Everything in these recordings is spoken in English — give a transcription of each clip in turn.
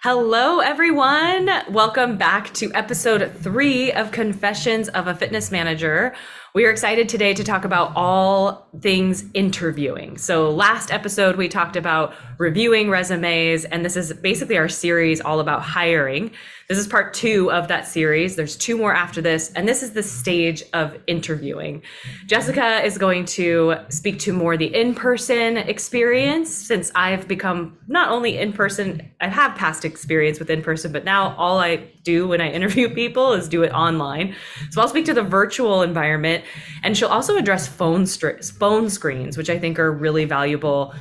Hello, everyone. Welcome back to episode 3 of Confessions of a Fitness Manager. We are excited today to talk about all things interviewing. So, last episode, we talked about reviewing resumes, and this is basically our series all about hiring. This is part 2 of that series. There's 2 more after this, and this is the stage of interviewing. Jessica is going to speak to more the in-person experience, since I've become not only in-person, I have past experience with in-person, but now all I do when I interview people is do it online. So I'll speak to the virtual environment, and she'll also address phone screens, which I think are really valuable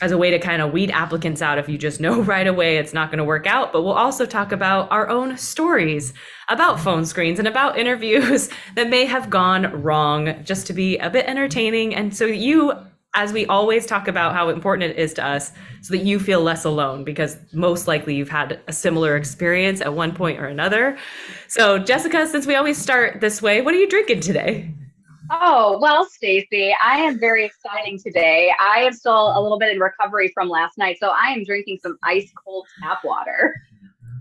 as a way to kind of weed applicants out if you just know right away it's not going to work out. But we'll also talk about our own stories about phone screens and about interviews that may have gone wrong, just to be a bit entertaining. And so you, as we always talk about how important it is to us, so that you feel less alone, because most likely you've had a similar experience at one point or another. So Jessica, since we always start this way, what are you drinking today? Oh, well, Stacy, I am very exciting today. I am still a little bit in recovery from last night, so I am drinking some ice cold tap water.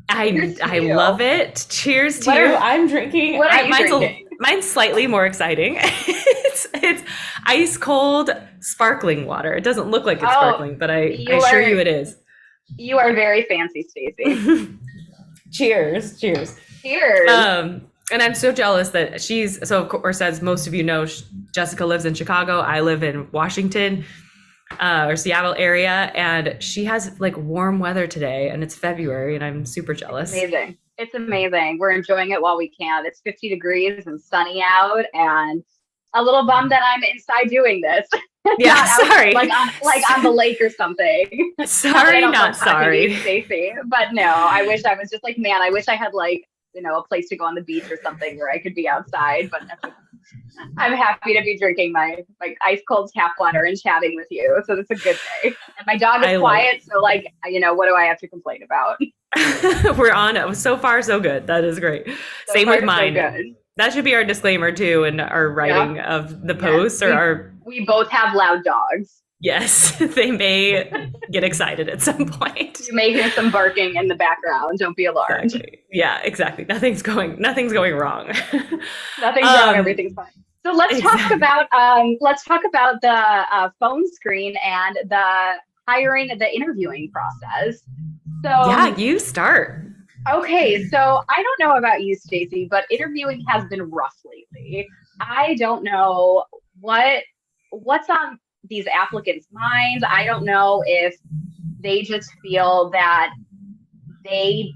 I love it. Cheers to you. I'm drinking. What are you drinking? Mine's slightly more exciting. It's ice cold sparkling water. It doesn't look like it's sparkling, but I assure you it is. You are very fancy, Stacy. Cheers. Cheers. And I'm so jealous that so of course, as most of you know, Jessica lives in Chicago. I live in Washington, or Seattle area, and she has like warm weather today, and it's February, and I'm super jealous. It's amazing. We're enjoying it while we can. It's 50 degrees and sunny out, and a little bummed that I'm inside doing this. Yeah, sorry. Like on the lake or something. Sorry, not sorry. Stacy. But no, I wish I was just like, man, I wish I had a place to go on the beach or something where I could be outside, but I'm happy to be drinking my ice cold tap water and chatting with you. So it's a good day. And my dog is quiet. So what do I have to complain about? We're on. So far, so good. That is great. Same with mine. So that should be our disclaimer too in our writing of the posts we both have loud dogs. Yes, they may get excited at some point. You may hear some barking in the background. Don't be alarmed. Exactly. Yeah, exactly. Nothing's going wrong. Nothing's wrong. Everything's fine. So let's talk about the phone screen and the interviewing process. So yeah, you start. Okay, so I don't know about you, Stacy, but interviewing has been rough lately. I don't know what's on these applicants' minds. I don't know if they just feel that we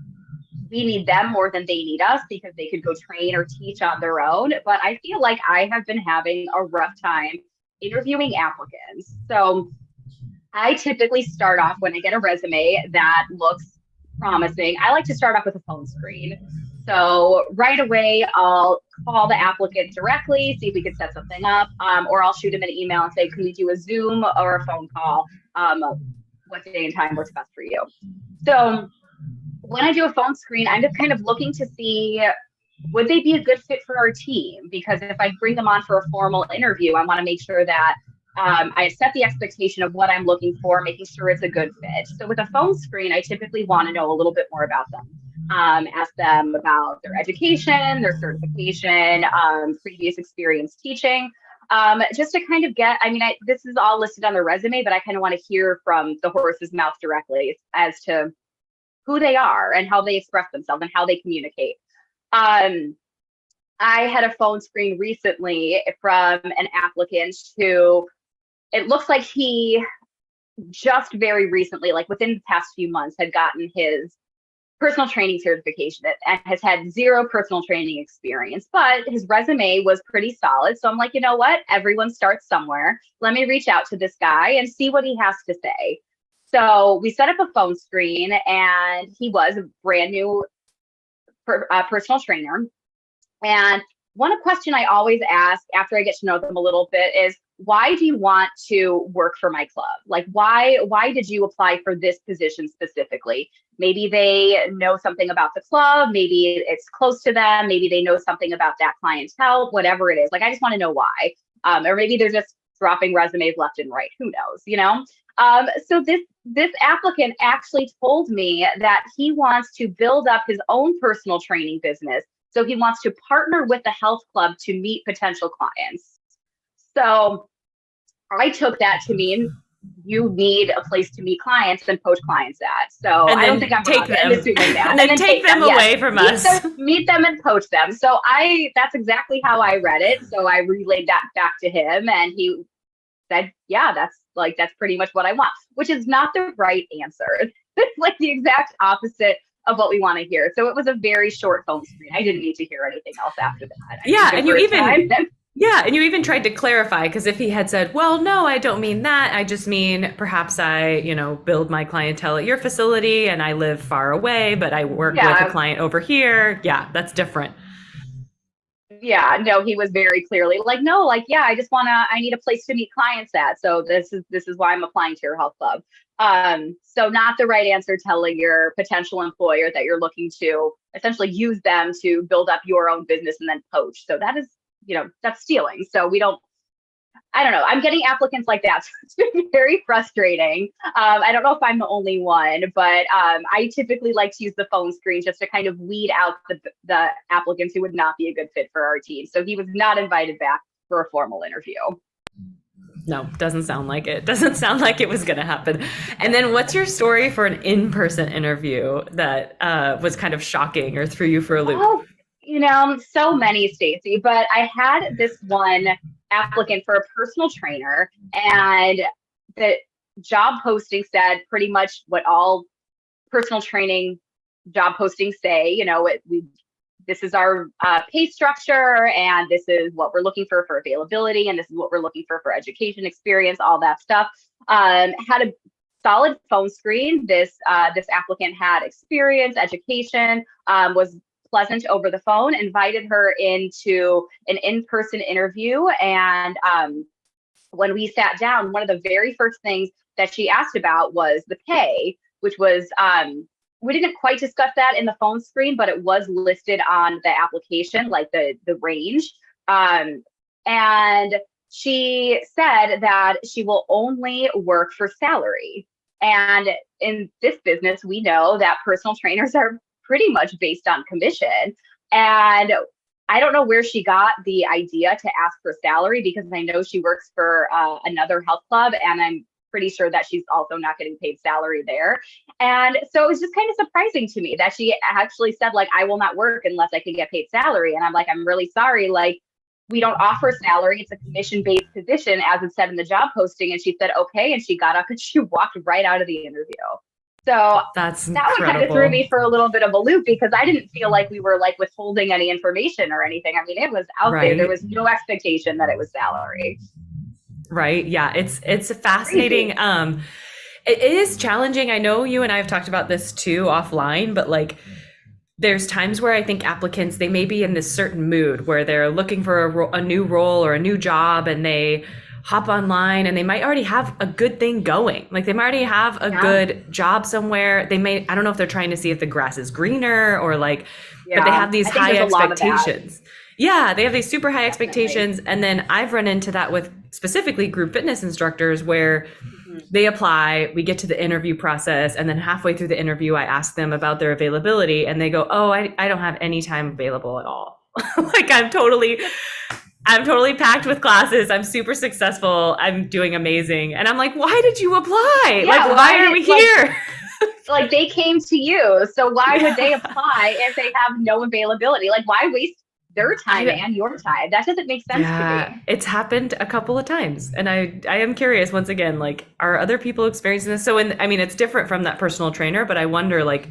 need them more than they need us because they could go train or teach on their own. But I feel like I have been having a rough time interviewing applicants. So I typically start off when I get a resume that looks promising. I like to start off with a phone screen. So right away, I'll call the applicant directly, see if we could set something up, or I'll shoot him an email and say, can we do a Zoom or a phone call? What day and time works best for you? So when I do a phone screen, I'm just kind of looking to see, would they be a good fit for our team? Because if I bring them on for a formal interview, I want to make sure that I set the expectation of what I'm looking for, making sure it's a good fit. So with a phone screen, I typically want to know a little bit more about them. Ask them about their education, their certification, previous experience teaching, just to kind of get, this is all listed on their resume, but I kind of want to hear from the horse's mouth directly as to who they are and how they express themselves and how they communicate. I had a phone screen recently from an applicant who, it looks like he just very recently, like within the past few months, had gotten his personal training certification and has had 0 personal training experience, but his resume was pretty solid. So I'm like, you know what? Everyone starts somewhere. Let me reach out to this guy and see what he has to say. So we set up a phone screen, and he was a brand new personal trainer. And one question I always ask after I get to know them a little bit is, why do you want to work for my club? Like, why did you apply for this position specifically? Maybe they know something about the club. Maybe it's close to them. Maybe they know something about that clientele, whatever it is. Like, I just want to know why. Or maybe they're just dropping resumes left and right. Who knows, So this applicant actually told me that he wants to build up his own personal training business. So he wants to partner with the health club to meet potential clients. So I took that to mean you need a place to meet clients and poach clients at. So I don't think I'm take them assuming that. And then take them away from us. Meet them and poach them. So that's exactly how I read it. So I relayed that back to him, and he said, yeah, that's pretty much what I want, which is not the right answer. It's like the exact opposite of what we want to hear. So it was a very short phone screen. I didn't need to hear anything else after that. And you even tried to clarify, because if he had said, well, no, I don't mean that. I just mean perhaps I, build my clientele at your facility and I live far away, but I work with a client over here. Yeah, that's different. Yeah, no, he was very clearly like, no, like, yeah, I need a place to meet clients at. So this is why I'm applying to your health club. So not the right answer, telling your potential employer that you're looking to essentially use them to build up your own business and then poach. So that is, that's stealing. So I don't know. I'm getting applicants like that. So it's been very frustrating. I don't know if I'm the only one, but I typically like to use the phone screen just to kind of weed out the applicants who would not be a good fit for our team. So he was not invited back for a formal interview. No, doesn't sound like it. Doesn't sound like it was going to happen. And then what's your story for an in-person interview that was kind of shocking or threw you for a loop? Oh, so many, Stacy, but I had this one applicant for a personal trainer, and the job posting said pretty much what all personal training job postings say. This is our pay structure, and this is what we're looking for availability, and this is what we're looking for education experience, all that stuff. Had a solid phone screen. This applicant had experience, education, was pleasant over the phone, invited her into an in-person interview. And when we sat down, one of the very first things that she asked about was the pay, which was, we didn't quite discuss that in the phone screen, but it was listed on the application, like the range. And she said that she will only work for salary. And in this business, we know that personal trainers are pretty much based on commission. And I don't know where she got the idea to ask for salary, because I know she works for another health club, and I'm pretty sure that she's also not getting paid salary there. And so it was just kind of surprising to me that she actually said, like, I will not work unless I can get paid salary. And I'm like, I'm really sorry. Like, we don't offer salary. It's a commission-based position, as it said in the job posting. And she said, okay. And she got up and she walked right out of the interview. So that one kind of threw me for a little bit of a loop, because I didn't feel like we were like withholding any information or anything. I mean, it was out there. There was no expectation that it was salary. Right. Yeah. It's fascinating. It is challenging. I know you and I have talked about this too offline, but like, there's times where I think applicants, they may be in this certain mood where they're looking for a new role or a new job, and they hop online and they might already have a good thing going. Like they might already have a good job somewhere. They may, I don't know if they're trying to see if the grass is greener or like, but they have these high expectations. Yeah, they have these super high expectations. And then I've run into that with specifically group fitness instructors where they apply, we get to the interview process, and then halfway through the interview, I ask them about their availability, and they go, oh, I don't have any time available at all. Like I'm totally packed with classes. I'm super successful. I'm doing amazing. And I'm like, why did you apply? Yeah, like, why are we here? Like they came to you. So why would they apply if they have no availability? Like why waste their time and your time? That doesn't make sense to me. It's happened a couple of times. And I am curious, once again, like, are other people experiencing this? So, it's different from that personal trainer, but I wonder, like,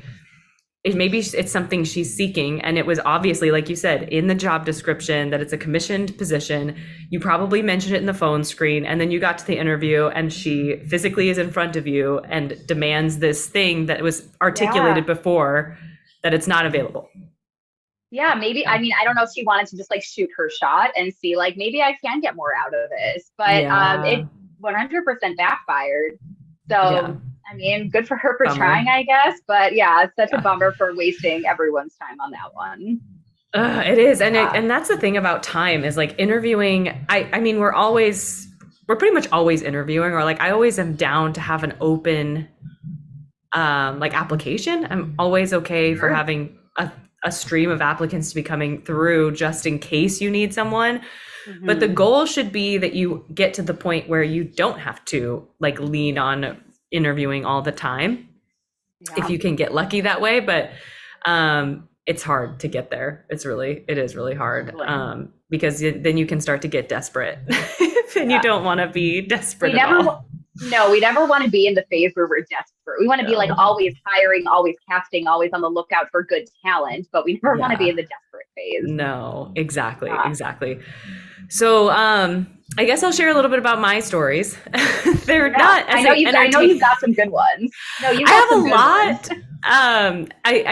if maybe it's something she's seeking. And it was obviously, like you said, in the job description that it's a commissioned position. You probably mentioned it in the phone screen, and then you got to the interview and she physically is in front of you and demands this thing that was articulated before that it's not available. Yeah, maybe. I mean, I don't know if she wanted to just like shoot her shot and see like, maybe I can get more out of this, but it 100% backfired. So, I mean, good for her for trying, I guess. But yeah, it's such a bummer for wasting everyone's time on that one. It is. And that's the thing about time is like interviewing. I mean, we're always we're pretty much always interviewing, or like I always am down to have an open like application. I'm always okay for having a stream of applicants to be coming through just in case you need someone. But the goal should be that you get to the point where you don't have to like lean on interviewing all the time. If you can get lucky that way, but it's hard to get there. It is really hard because then you can start to get desperate and you don't want to be desperate at all. No, we never want to be in the phase where we're desperate. We want to be like always hiring, always casting, always on the lookout for good talent, but we never want to be in the desperate phase. No, exactly. So I guess I'll share a little bit about my stories. They're not as I know you've got some good ones. No, you have a lot.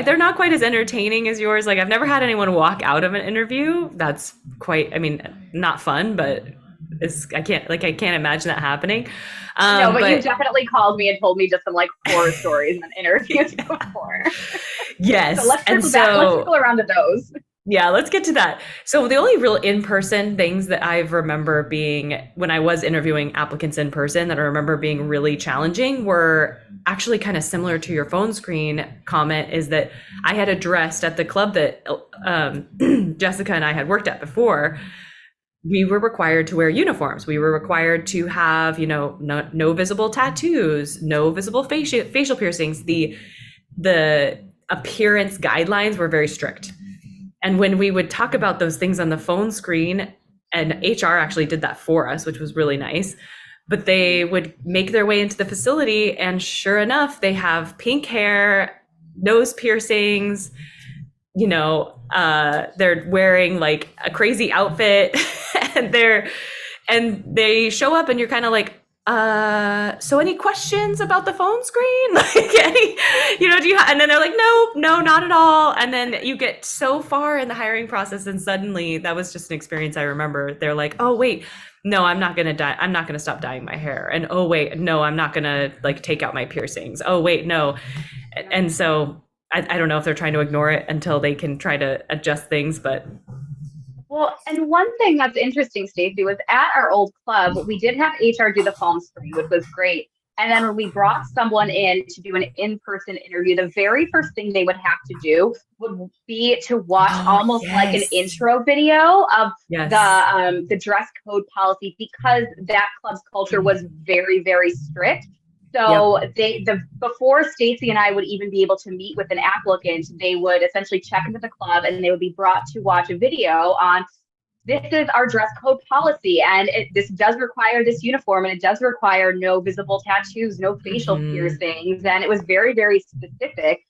They're not quite as entertaining as yours. Like I've never had anyone walk out of an interview. That's not fun, but I can't imagine that happening. No, but you definitely called me and told me just some like horror stories in interviews before. Yes. So let's circle around to those. Yeah, let's get to that. So the only real in-person things that I remember being when I was interviewing applicants in person that I remember being really challenging were actually kind of similar to your phone screen comment, is that I had addressed at the club that Jessica and I had worked at before. We were required to wear uniforms. We were required to have, no visible tattoos, no visible facial piercings. The appearance guidelines were very strict. And when we would talk about those things on the phone screen, and HR actually did that for us, which was really nice, but they would make their way into the facility and sure enough, they have pink hair, nose piercings, they're wearing like a crazy outfit and they show up and you're kind of like, so any questions about the phone screen? Like and then they're like, no, not at all. And then you get so far in the hiring process and suddenly that was just an experience I remember. They're like, oh wait, no, I'm not going to dye. I'm not going to stop dyeing my hair. And oh wait, no, I'm not going to like take out my piercings. Oh wait, no. And so I don't know if they're trying to ignore it until they can try to adjust things, but. Well, and one thing that's interesting, Stacey, was at our old club, we did have HR do the phone screen, which was great. And then when we brought someone in to do an in-person interview, the very first thing they would have to do would be to watch like an intro video of the dress code policy, because that club's culture was very, very strict. So before Stacey and I would even be able to meet with an applicant, they would essentially check into the club and they would be brought to watch a video on, this is our dress code policy, and this does require this uniform, and it does require no visible tattoos, no facial piercings, and it was very, very specific.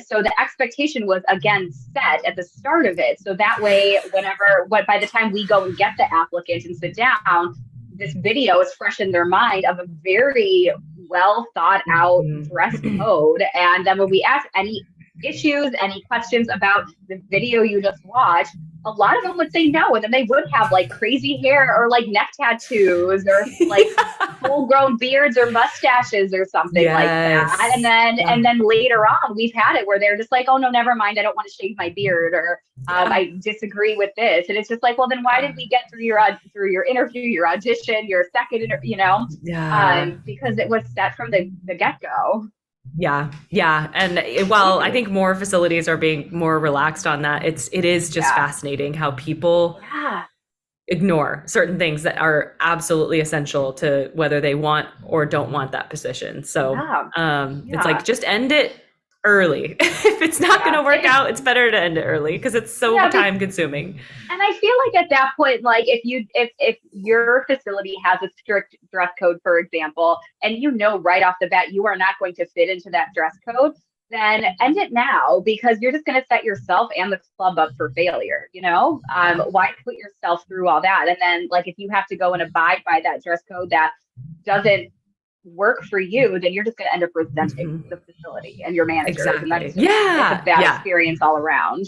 So the expectation was again set at the start of it. So that way, by the time we go and get the applicant and sit down, this video is fresh in their mind of a very well thought out dress code. And then when we ask any issues, any questions about the video you just watched, a lot of them would say no. And then they would have like crazy hair or like neck tattoos or like full grown beards or mustaches or something like that. And then later on, we've had it where they're just like, oh no, never mind. I don't want to shave my beard, or I disagree with this. And it's just like, well, then why did we get through your interview, your audition, your second interview, because it was set from the get-go. Yeah. And while I think more facilities are being more relaxed on that, it is just fascinating how people ignore certain things that are absolutely essential to whether they want or don't want that position. So it's like, just end it early. If it's not going to work out, it's better to end it early because it's so time consuming. And I feel like at that point, like if your facility has a strict dress code, for example, and right off the bat, you are not going to fit into that dress code, then end it now, because you're just going to set yourself and the club up for failure. Why put yourself through all that? And then like, if you have to go and abide by that dress code that doesn't work for you, then you're just going to end up resenting the facility and your manager. Exactly. And that's it's a bad experience all around.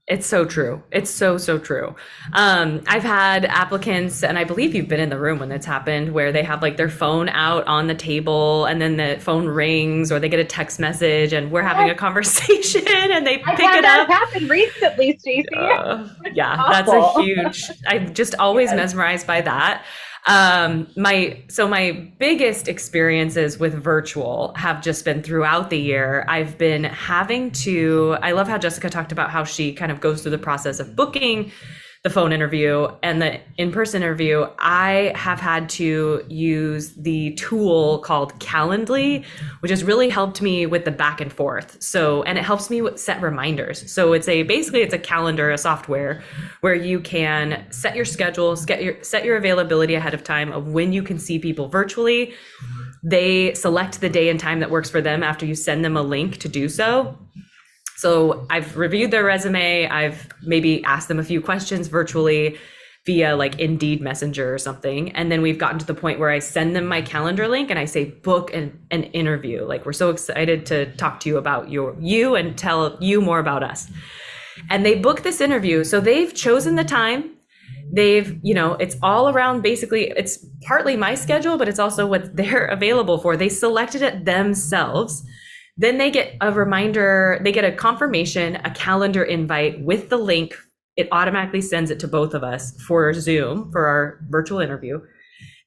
It's so true. It's so true. I've had applicants, and I believe you've been in the room when it's happened, where they have like their phone out on the table and then the phone rings or they get a text message and we're having a conversation and they pick it up. That happened recently, Stacey. That's a huge, I'm just always mesmerized by that. My biggest experiences with virtual have just been throughout the year. I've been I love how Jessica talked about how she kind of goes through the process of booking the phone interview and the in-person interview. I have had to use the tool called Calendly, which has really helped me with the back and forth. And it helps me set reminders. So basically it's a calendar, a software where you can set your schedule, set your availability ahead of time of when you can see people virtually. They select the day and time that works for them after you send them a link to do so. So I've reviewed their resume. I've maybe asked them a few questions virtually via like Indeed Messenger or something. And then we've gotten to the point where I send them my calendar link and I say, book an interview. Like, we're so excited to talk to you about you and tell you more about us. And they book this interview. So they've chosen the time. It's all around, basically, it's partly my schedule, but it's also what they're available for. They selected it themselves. Then they get a reminder, they get a confirmation, a calendar invite with the link. It automatically sends it to both of us for Zoom, for our virtual interview.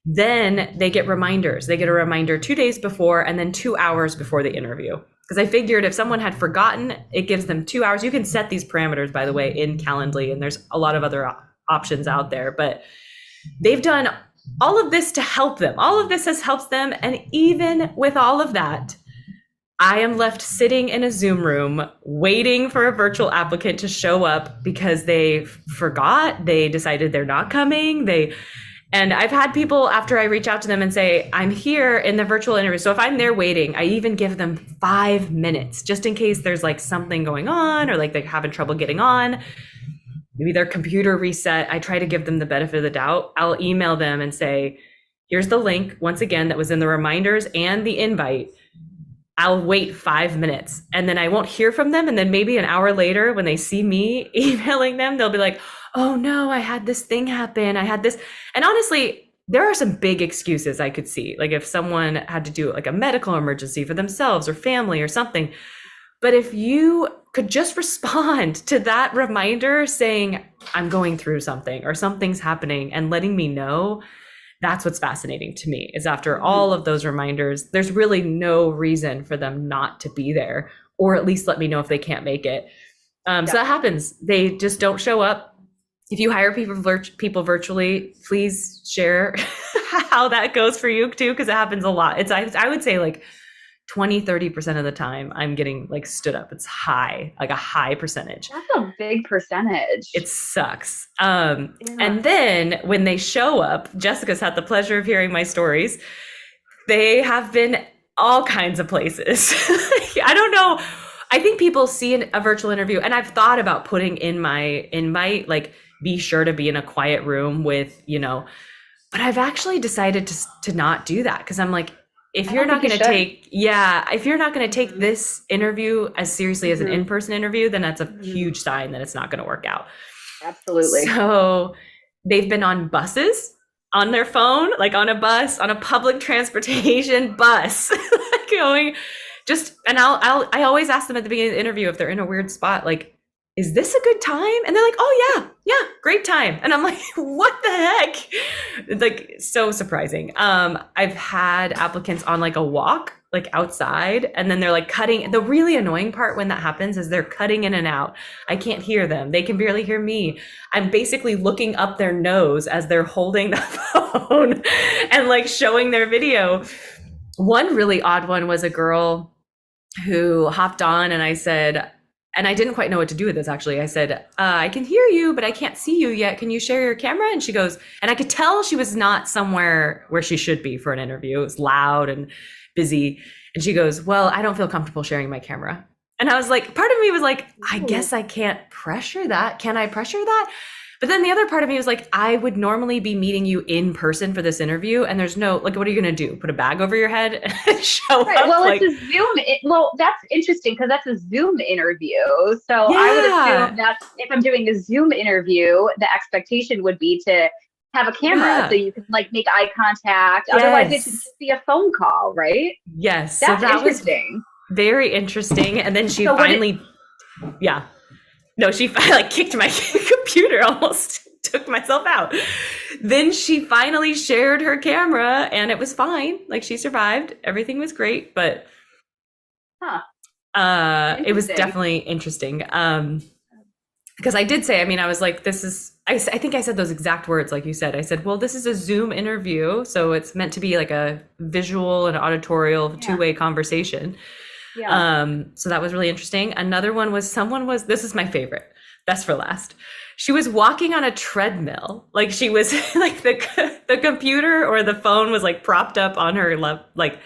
Then they get reminders. They get a reminder 2 days before and then 2 hours before the interview. Because I figured if someone had forgotten, it gives them 2 hours. You can set these parameters, by the way, in Calendly, and there's a lot of other options out there. But they've done all of this to help them. All of this has helped them. And even with all of that, I am left sitting in a Zoom room waiting for a virtual applicant to show up because they forgot, they decided they're not coming. And I've had people, after I reach out to them and say, I'm here in the virtual interview. So if I'm there waiting, I even give them 5 minutes just in case there's like something going on or like they're having trouble getting on. Maybe their computer reset. I try to give them the benefit of the doubt. I'll email them and say, here's the link, once again, that was in the reminders and the invite. I'll wait 5 minutes and then I won't hear from them. And then maybe an hour later, when they see me emailing them, they'll be like, oh no, I had this thing happen. I had this. And honestly, there are some big excuses I could see. Like if someone had to do like a medical emergency for themselves or family or something. But if you could just respond to that reminder saying, I'm going through something or something's happening and letting me know, that's what's fascinating to me, is after all of those reminders, there's really no reason for them not to be there, or at least let me know if they can't make it. So that happens. They just don't show up. If you hire people virtually, please share how that goes for you too, because it happens a lot. I would say like 20-30% of the time I'm getting like stood up. It's high, like a high percentage. That's a big percentage. It sucks. And then when they show up, Jessica's had the pleasure of hearing my stories. They have been all kinds of places. I don't know. I think people see a virtual interview, and I've thought about putting in my invite, like, be sure to be in a quiet room with, but I've actually decided to not do that. Cause I'm like, if you're not going to take this interview as seriously as an in-person interview, then that's a huge sign that it's not going to work out. Absolutely. So they've been on buses, on their phone, like on a bus, on a public transportation bus, going and I always ask them at the beginning of the interview if they're in a weird spot, like, is this a good time? And they're like, oh yeah, great time. And I'm like, what the heck? It's like so surprising. I've had applicants on like a walk, like outside, and then they're like cutting. The really annoying part when that happens is they're cutting in and out. I can't hear them. They can barely hear me. I'm basically looking up their nose as they're holding the phone and like showing their video. One really odd one was a girl who hopped on, and I said, and I didn't quite know what to do with this, actually. I said, I can hear you, but I can't see you yet. Can you share your camera? And she goes, and I could tell she was not somewhere where she should be for an interview. It was loud and busy. And she goes, well, I don't feel comfortable sharing my camera. And I was like, part of me was like, I guess I can't pressure that. Can I pressure that? But then the other part of me was like, I would normally be meeting you in person for this interview, and there's no, like, what are you going to do? Put a bag over your head and show up? Well, like, it's a Zoom. That's interesting because that's a Zoom interview. So I would assume that if I'm doing a Zoom interview, the expectation would be to have a camera so you can like make eye contact. Yes. Otherwise, it should just be a phone call, right? Yes. That's so that interesting. was very interesting. And then she finally, she like kicked my computer almost took myself out. Then she finally shared her camera and it was fine. Like she survived. Everything was great, but it was definitely interesting. Because I did say, I mean, I was like, I think I said those exact words, like you said. I said, well, this is a Zoom interview, so it's meant to be like a visual and auditorial two-way conversation. Yeah. So that was really interesting. Another one was this is my favorite, best for last. She was walking on a treadmill. Like she was like the computer or the phone was like propped up on her like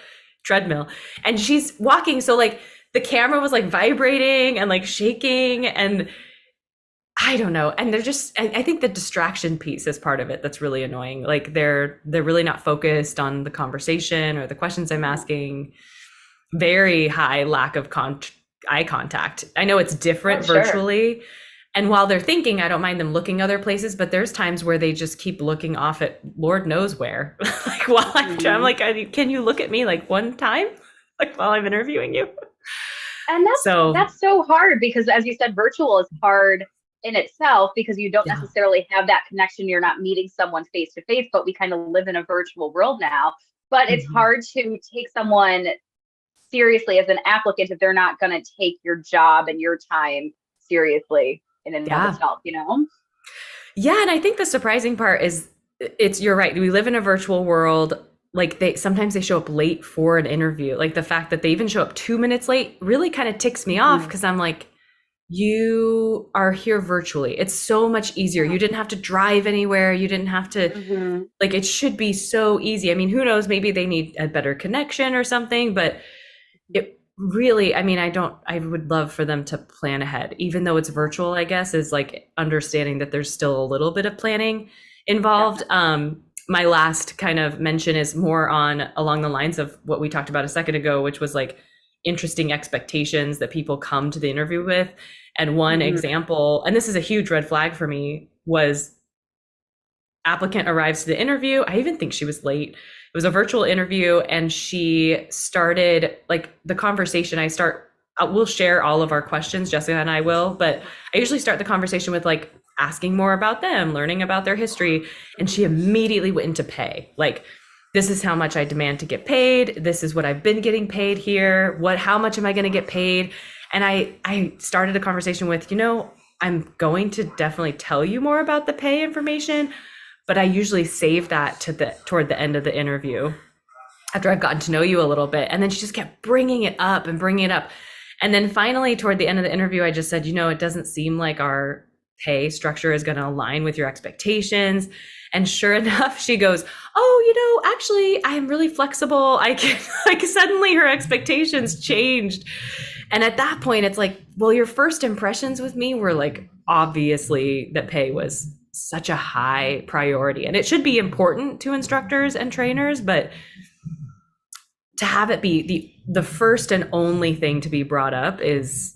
treadmill. And she's walking. So like the camera was like vibrating and like shaking, and I don't know. And they're just, I think the distraction piece is part of it that's really annoying. Like they're really not focused on the conversation or the questions I'm asking. Very high lack of eye contact. I know it's different virtually. Sure. And while they're thinking, I don't mind them looking other places, but there's times where they just keep looking off at Lord knows where. Like while I'm like, can you look at me like one time? Like while I'm interviewing you? And that's so hard because as you said, virtual is hard in itself because you don't necessarily have that connection. You're not meeting someone face to face, but we kind of live in a virtual world now. But it's hard to take someone seriously as an applicant if they're not going to take your job and your time seriously in and of itself, you know? Yeah. And I think the surprising part is you're right. We live in a virtual world. Like sometimes they show up late for an interview. Like the fact that they even show up 2 minutes late really kind of ticks me off because I'm like, you are here virtually. It's so much easier. You didn't have to drive anywhere. You didn't have to like, it should be so easy. I mean, who knows, maybe they need a better connection or something, but it really, I mean, I would love for them to plan ahead, even though it's virtual, I guess, is like understanding that there's still a little bit of planning involved. My last kind of mention is more along the lines of what we talked about a second ago, which was like interesting expectations that people come to the interview with. And one example, and this is a huge red flag for me, was applicant arrives to the interview. I even think she was late. It was a virtual interview and she started like the conversation. We'll share all of our questions, Jessica and I will, but I usually start the conversation with like asking more about them, learning about their history. And she immediately went into pay. Like, this is how much I demand to get paid. This is what I've been getting paid here. How much am I going to get paid? And I started a conversation with, I'm going to definitely tell you more about the pay information, but I usually save that toward the end of the interview after I've gotten to know you a little bit. And then she just kept bringing it up and bringing it up. And then finally, toward the end of the interview, I just said, it doesn't seem like our pay structure is going to align with your expectations. And sure enough, she goes, actually, I'm really flexible. I can, like, suddenly her expectations changed. And at that point, it's like, well, your first impressions with me were like, obviously that pay was such a high priority. And it should be important to instructors and trainers, but to have it be the first and only thing to be brought up is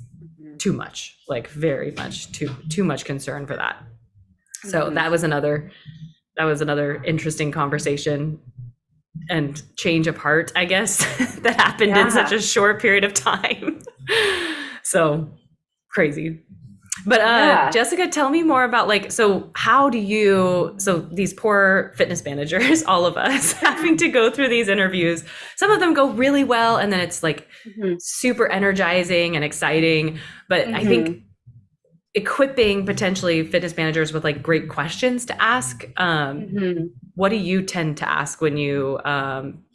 too much, like very much too much concern for that. So that was another interesting conversation and change of heart, I guess, that happened in such a short period of time. So crazy. But Jessica, tell me more about so these poor fitness managers, all of us having to go through these interviews, some of them go really well and then it's like super energizing and exciting. But I think equipping potentially fitness managers with like great questions to ask. What do you tend to ask when you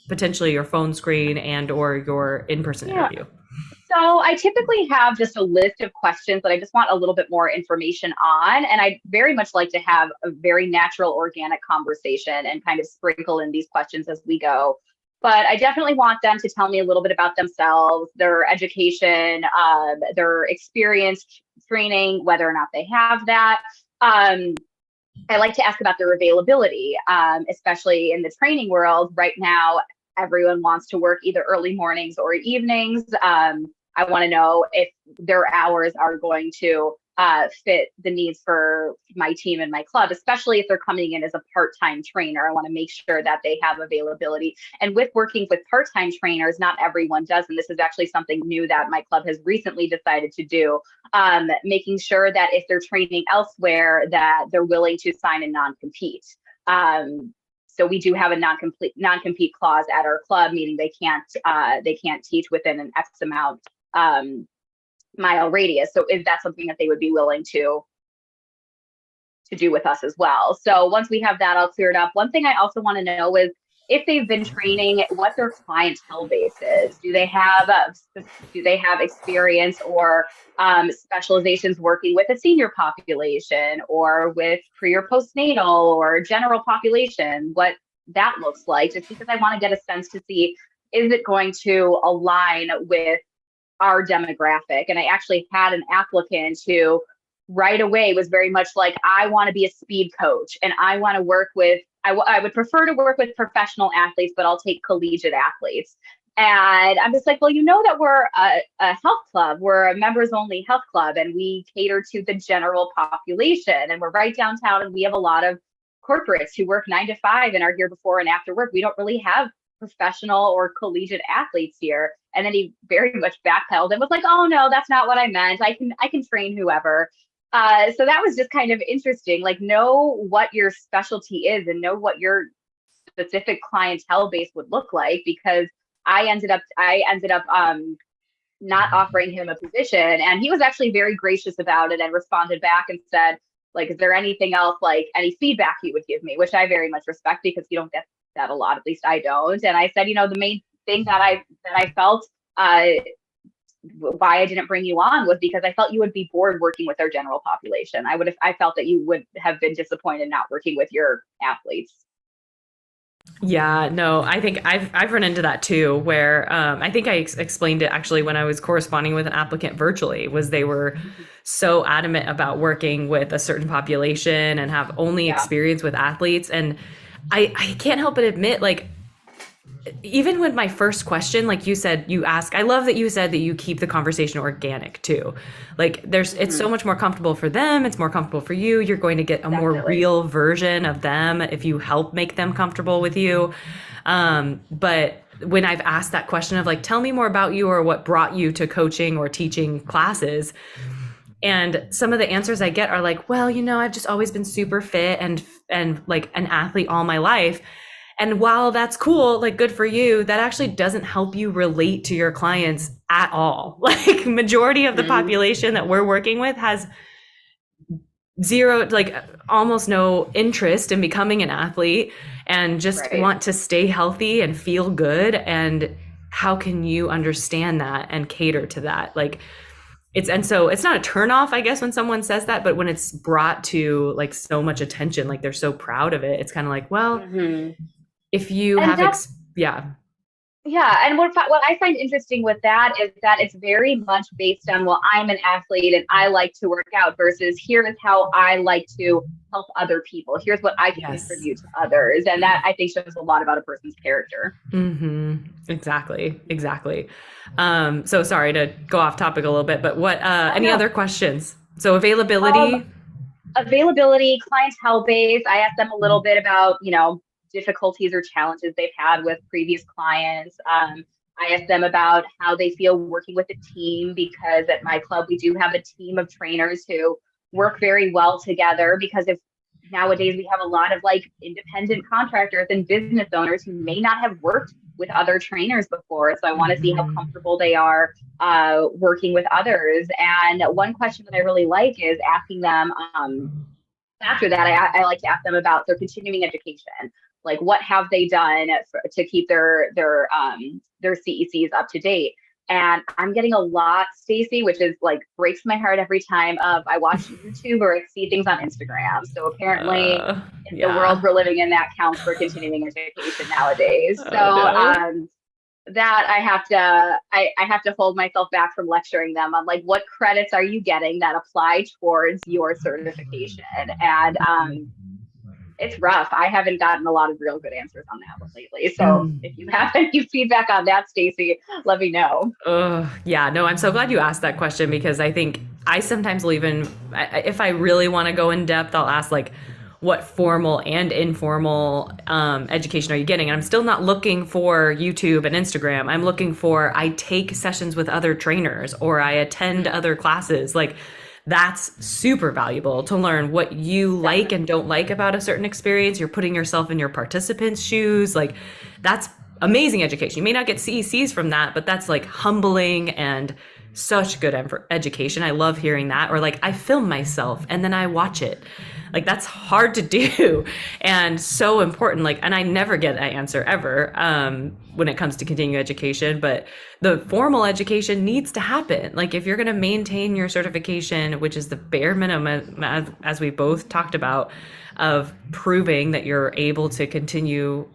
potentially your phone screen and or your in-person interview? So I typically have just a list of questions that I just want a little bit more information on. And I very much like to have a very natural, organic conversation and kind of sprinkle in these questions as we go. But I definitely want them to tell me a little bit about themselves, their education, their experience training, whether or not they have that. I like to ask about their availability, especially in the training world. Right now, everyone wants to work either early mornings or evenings. I want to know if their hours are going to fit the needs for my team and my club, especially if they're coming in as a part-time trainer. I want to make sure that they have availability. And with working with part-time trainers, not everyone does. And this is actually something new that my club has recently decided to do, making sure that if they're training elsewhere, that they're willing to sign a non-compete. So we do have a non-compete clause at our club, meaning they can't teach within an X amount mile radius. So is that something that they would be willing to do with us as well? So once we have that all cleared up, one thing I also want to know is if they've been training, what their clientele base is. Do they have experience or specializations working with a senior population or with pre or postnatal or general population? What that looks like, just because I want to get a sense to see, is it going to align with our demographic? And I actually had an applicant who right away was very much like, I want to be a speed coach and I want to work with, I would prefer to work with professional athletes, but I'll take collegiate athletes. And I'm just like, well, you know that we're a health club, we're a members only health club, and we cater to the general population. And we're right downtown, and we have a lot of corporates who work 9 to 5 and are here before and after work. We don't really have professional or collegiate athletes here. And then he very much backpedaled and was like, oh no, that's not what I meant. I can train whoever. So that was just kind of interesting. Like, know what your specialty is and know what your specific clientele base would look like, because I ended up not offering him a position, and he was actually very gracious about it and responded back and said, like, is there anything else, like any feedback you would give me, which I very much respect, because you don't get that a lot, at least I don't. And I said, you know, the main thing that I felt why I didn't bring you on was because I felt you would be bored working with our general population. I felt that you would have been disappointed not working with your athletes. Yeah, no, I think I've run into that too, where I think I explained it actually when I was corresponding with an applicant virtually, was they were so adamant about working with a certain population and have only experience with athletes. And I can't help but admit, like, even with my first question, like you said, I love that you said that you keep the conversation organic too. Like, it's so much more comfortable for them. It's more comfortable for you. You're going to get a more real version of them if you help make them comfortable with you. But when I've asked that question of like, tell me more about you or what brought you to coaching or teaching classes, and some of the answers I get are like, well, you know, I've just always been super fit and like an athlete all my life. And while that's cool, like, good for you, that actually doesn't help you relate to your clients at all. Like, majority of the population that we're working with has zero, like almost no interest in becoming an athlete and just want to stay healthy and feel good. And how can you understand that and cater to that? Like, so it's not a turnoff, I guess, when someone says that, but when it's brought to like so much attention, like they're so proud of it, it's kind of like, well, if you have, and what I find interesting with that is that it's very much based on, well, I'm an athlete and I like to work out, versus here is how I like to help other people. Here's what I can contribute to others. And that, I think, shows a lot about a person's character. Exactly. So sorry to go off topic a little bit, but what, any other questions? So availability, clientele base. I asked them a little bit about, you know, difficulties or challenges they've had with previous clients. I asked them about how they feel working with a team, because at my club, we do have a team of trainers who work very well together, because if nowadays we have a lot of like independent contractors and business owners who may not have worked with other trainers before. So I want to see how comfortable they are working with others. And one question that I really like is asking them, after that, I like to ask them about their continuing education. Like, what have they done to keep their CECs up to date? And I'm getting a lot, Stacy, which is like breaks my heart every time I watch YouTube or I see things on Instagram. So apparently in the world we're living in, that counts for continuing education nowadays. So that I have to hold myself back from lecturing them on like, what credits are you getting that apply towards your certification? And it's rough. I haven't gotten a lot of real good answers on that one lately. So if you have any feedback on that, Stacy, let me know. Yeah, no, I'm so glad you asked that question, because I think I sometimes will even, if I really want to go in depth, I'll ask like, what formal and informal education are you getting? And I'm still not looking for YouTube and Instagram. I'm looking for, I take sessions with other trainers or I attend other classes. Like that's super valuable to learn what you like and don't like about a certain experience. You're putting yourself in your participants' shoes. Like that's amazing education. You may not get CECs from that, but that's like humbling and such good education. I love hearing that. Or like I film myself and then I watch it. Like that's hard to do and so important. Like, and I never get an answer ever when it comes to continuing education, but the formal education needs to happen. Like if you're going to maintain your certification, which is the bare minimum, as we both talked about, of proving that you're able to continue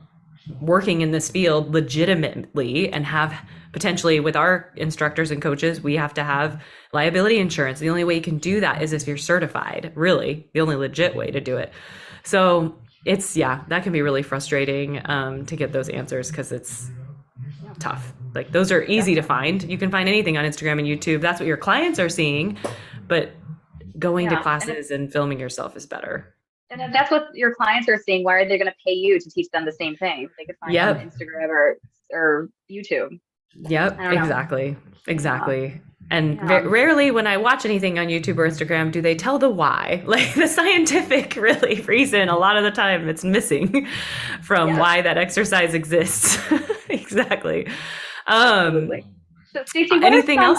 working in this field legitimately and have potentially with our instructors and coaches, we have to have liability insurance. The only way you can do that is if you're certified, really, the only legit way to do it. So it's, yeah, that can be really frustrating to get those answers because it's tough. Like those are easy to find. You can find anything on Instagram and YouTube. That's what your clients are seeing, but going to classes and filming yourself is better. And if that's what your clients are seeing, why are they going to pay you to teach them the same thing? They could find on Instagram or YouTube. Yep, exactly. And rarely when I watch anything on YouTube or Instagram, do they tell the why, like the scientific really reason. A lot of the time it's missing from why that exercise exists. Exactly. Absolutely. So Stacey, anything else?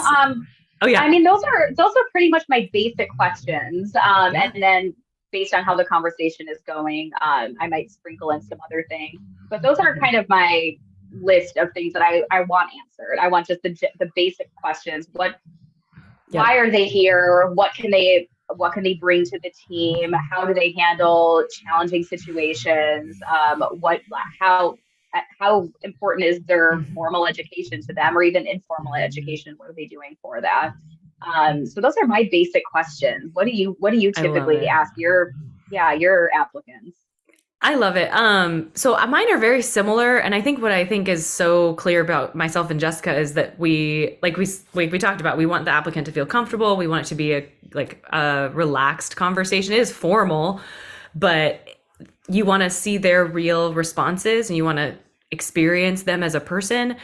Oh yeah. I mean, those are pretty much my basic questions. And then based on how the conversation is going, I might sprinkle in some other things, but those are kind of my list of things that I want answered. I want just the basic questions. Why are they here? What can they bring to the team? How do they handle challenging situations? How important is their formal education to them or even informal education? What are they doing for that? So those are my basic questions. What do you typically ask your applicants? I love it. So mine are very similar. And I think what I think is so clear about myself and Jessica is that we talked about, we want the applicant to feel comfortable. We want it to be a relaxed conversation. It is formal, but you want to see their real responses and you want to experience them as a person.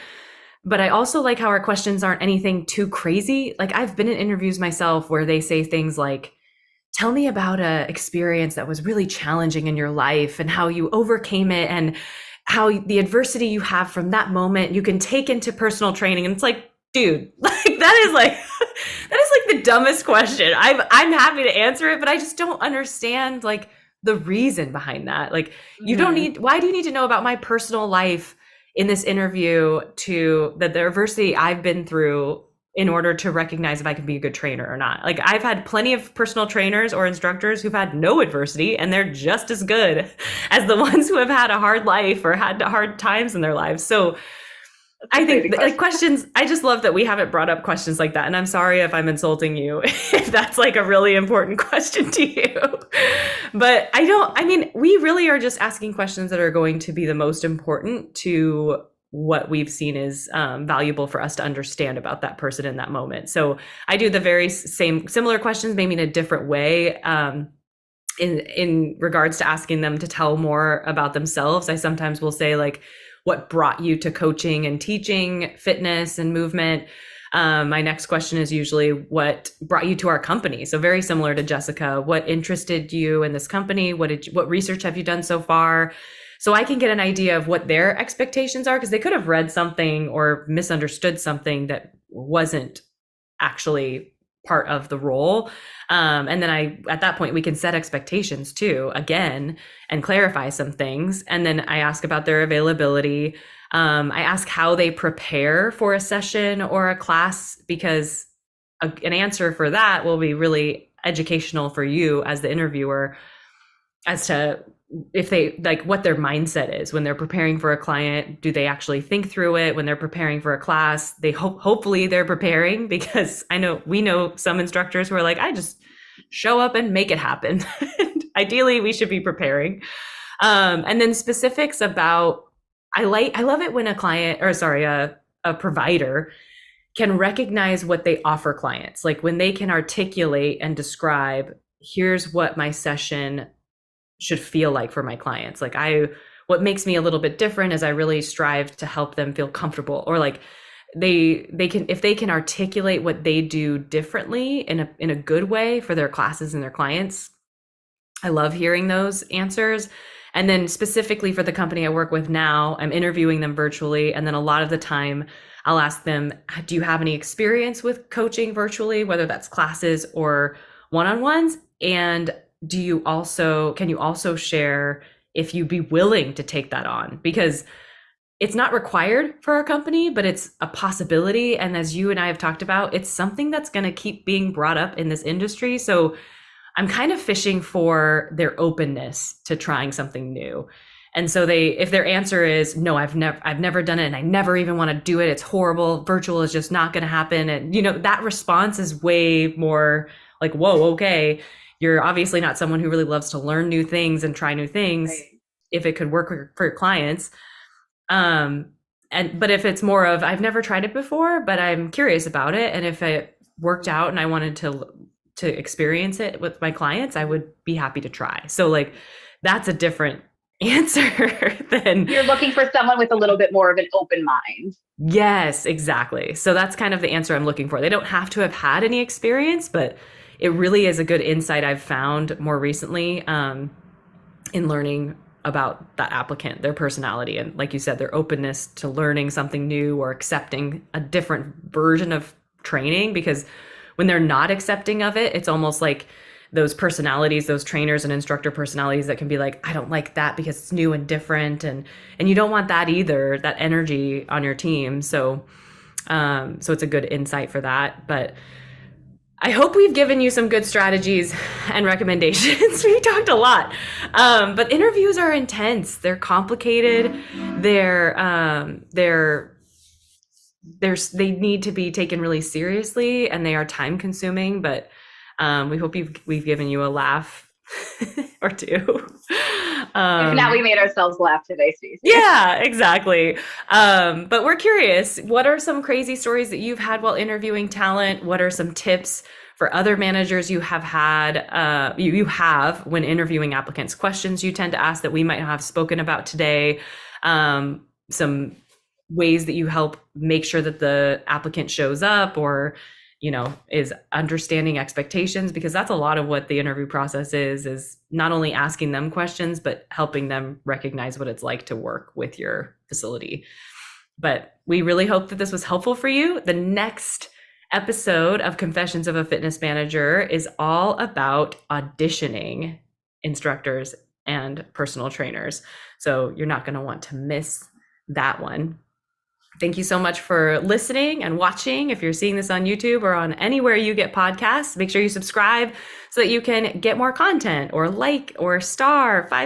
But I also like how our questions aren't anything too crazy. Like I've been in interviews myself where they say things like, tell me about a experience that was really challenging in your life and how you overcame it and how the adversity you have from that moment you can take into personal training. And it's like, dude, like that is like the dumbest question. I'm happy to answer it, but I just don't understand like the reason behind that. Like you don't need, why do you need to know about my personal life in this interview to the adversity I've been through in order to recognize if I can be a good trainer or not? Like I've had plenty of personal trainers or instructors who've had no adversity and they're just as good as the ones who have had a hard life or had hard times in their lives. So I think like questions, I just love that we haven't brought up questions like that. And I'm sorry if I'm insulting you, if that's like a really important question to you. But we really are just asking questions that are going to be the most important to what we've seen is valuable for us to understand about that person in that moment. So I do the very similar questions, maybe in a different way. In regards to asking them to tell more about themselves, I sometimes will say like, what brought you to coaching and teaching fitness and movement? My next question is usually what brought you to our company? So very similar to Jessica, what interested you in this company? What research have you done so far? So I can get an idea of what their expectations are, because they could have read something or misunderstood something that wasn't actually part of the role. And then at that point, we can set expectations too, again, and clarify some things. And then I ask about their availability. I ask how they prepare for a session or a class, because an answer for that will be really educational for you as the interviewer as to if they like what their mindset is when they're preparing for a client. Do they actually think through it? When they're preparing for a class, they hopefully they're preparing, because we know some instructors who are like, I just show up and make it happen. Ideally, we should be preparing. And then specifics about, I love it when a provider can recognize what they offer clients. Like when they can articulate and describe, here's what my session should feel like for my clients. Like what makes me a little bit different is I really strive to help them feel comfortable, or like they can, if they can articulate what they do differently in a good way for their classes and their clients. I love hearing those answers. And then specifically for the company I work with now, I'm interviewing them virtually. And then a lot of the time I'll ask them, do you have any experience with coaching virtually, whether that's classes or one-on-ones? And can you also share if you'd be willing to take that on? Because it's not required for our company, but it's a possibility. And as you and I have talked about, it's something that's going to keep being brought up in this industry. So I'm kind of fishing for their openness to trying something new. And so if their answer is no, I've never done it and I never even want to do it, it's horrible, virtual is just not going to happen. And that response is way more like, whoa, okay, you're obviously not someone who really loves to learn new things and try new things. Right. If it could work for your clients. But if it's more of, I've never tried it before, but I'm curious about it. And if it worked out and I wanted to experience it with my clients, I would be happy to try. So like, that's a different answer than you're looking for someone with a little bit more of an open mind. Yes, exactly. So that's kind of the answer I'm looking for. They don't have to have had any experience, but it really is a good insight I've found more recently in learning about that applicant, their personality, and like you said, their openness to learning something new or accepting a different version of training. Because when they're not accepting of it, it's almost like those personalities, those trainers and instructor personalities that can be like, I don't like that because it's new and different. And you don't want that either, that energy on your team. So it's a good insight for that. But I hope we've given you some good strategies and recommendations. We talked a lot, but interviews are intense. They're complicated. They need to be taken really seriously, and they are time consuming, but we hope we've given you a laugh or two. If not, we made ourselves laugh today, Stacey. Yeah, exactly. But we're curious, what are some crazy stories that you've had while interviewing talent? What are some tips for other managers you have had, you have when interviewing applicants? Questions you tend to ask that we might have spoken about today? Some ways that you help make sure that the applicant shows up or is understanding expectations, because that's a lot of what the interview process is not only asking them questions, but helping them recognize what it's like to work with your facility. But we really hope that this was helpful for you. The next episode of Confessions of a Fitness Manager is all about auditioning instructors and personal trainers. So you're not going to want to miss that one. Thank you so much for listening and watching. If you're seeing this on YouTube or on anywhere you get podcasts, make sure you subscribe so that you can get more content, or like or star 5